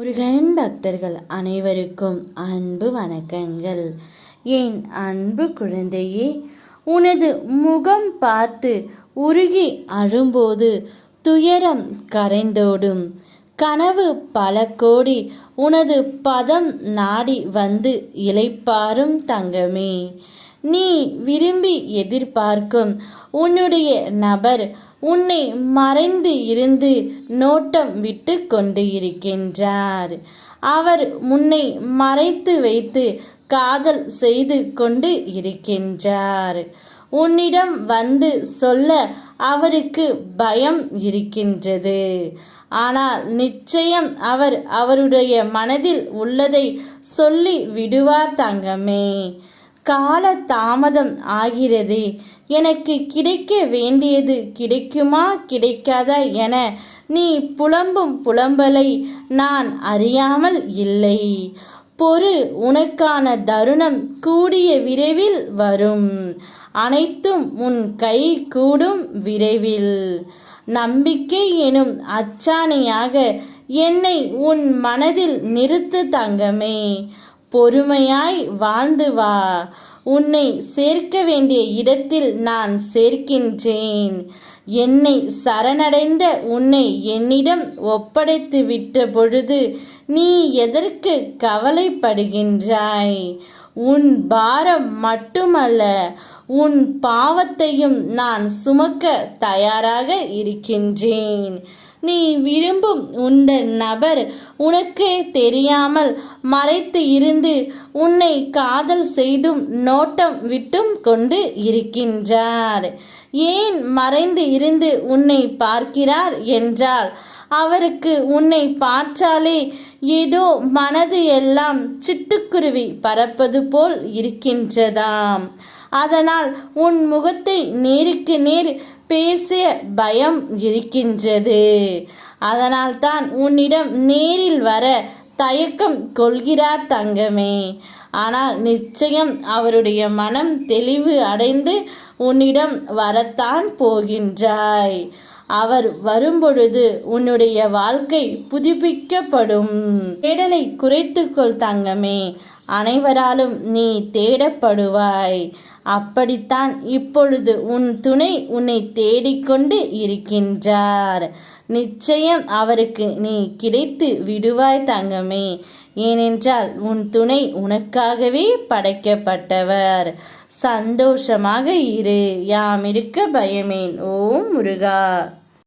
முருகன் பக்தர்கள் அனைவருக்கும் அன்பு வணக்கங்கள். என் அன்பு குழந்தையே, உனது முகம் பார்த்து உருகி அழும்போது துயரம் கரைந்தோடும். கனவு பல கோடி உனது பதம் நாடி வந்து இளைப்பாரும் தங்கமே. நீ விரும்பி எதிர்பார்க்கும் உன்னுடைய நபர் உன்னை மறைந்து இருந்து நோட்டம் விட்டு கொண்டு இருக்கின்றார். அவர் முன்னை மறைத்து வைத்து காதல் செய்து கொண்டு இருக்கின்றார். உன்னிடம் வந்து சொல்ல அவருக்கு பயம் இருக்கின்றது. ஆனால் நிச்சயம் அவர் அவருடைய மனதில் உள்ளதை சொல்லி விடுவார் தங்கமே. கால தாமதம் ஆகிறதே, எனக்கு கிடைக்க வேண்டியது கிடைக்குமா கிடைக்காதா என நீ புலம்பும் புலம்பலை நான் அறியாமல் இல்லை. பொறு, உனக்கான தருணம் கூடிய விரைவில் வரும். அனைத்தும் உன் கை கூடும் விரைவில். நம்பிக்கை எனும் அச்சாணியாக என்னை உன் மனதில் நிறுத்து தங்கமே. பொறுமையாய் வாழ்ந்து வா. உன்னை சேர்க்க வேண்டிய இடத்தில் நான் சேர்க்கின்றேன். என்னை சரணடைந்த உன்னை என்னிடம் ஒப்படைத்து விட்ட பொழுது நீ எதற்கு கவலைப்படுகின்றாய்? உன் பாரம் மட்டுமல்ல, உன் பாவத்தையும் நான் சுமக்க தயாராக இருக்கின்றேன். நீ விரும்பும் உந்த நபர் உனக்கே தெரியாமல் மறைத்து இருந்து உன்னை காதல் செய்தும் நோட்டம் விட்டும் கொண்டு இருக்கின்றார். ஏன் மறைந்து இருந்து உன்னை பார்க்கிறார் என்றால், அவருக்கு உன்னை பார்த்தாலே ஏதோ மனது எல்லாம் சிட்டுக்குருவி பறப்பது போல் இருக்கின்றதாம். அதனால் உன் முகத்தை நேருக்கு நேர் பேச பயம் இருக்கின்றது. அதனால் தான் உன்னிடம் நேரில் வர தயக்கம் கொள்கிறார் தங்கமே. ஆனால் நிச்சயம் அவருடைய மனம் தெளிவு அடைந்து உன்னிடம் வரத்தான் போகின்றாய். அவர் வரும்பொழுது உன்னுடைய வாழ்க்கை புதுப்பிக்கப்படும். தேடலை குறைத்துக்கொள் தங்கமே. அனைவராலும் நீ தேடப்படுவாய். அப்படித்தான் இப்பொழுது உன் துணை உன்னை தேடிக்கொண்டு இருக்கின்றார். நிச்சயம் அவருக்கு நீ கிடைத்து விடுவாய் தங்கமே. ஏனென்றால் உன் துணை உனக்காகவே படைக்கப்பட்டவர். சந்தோஷமாக இரு. யாம் இருக்க பயமேன். ஓம் முருகா.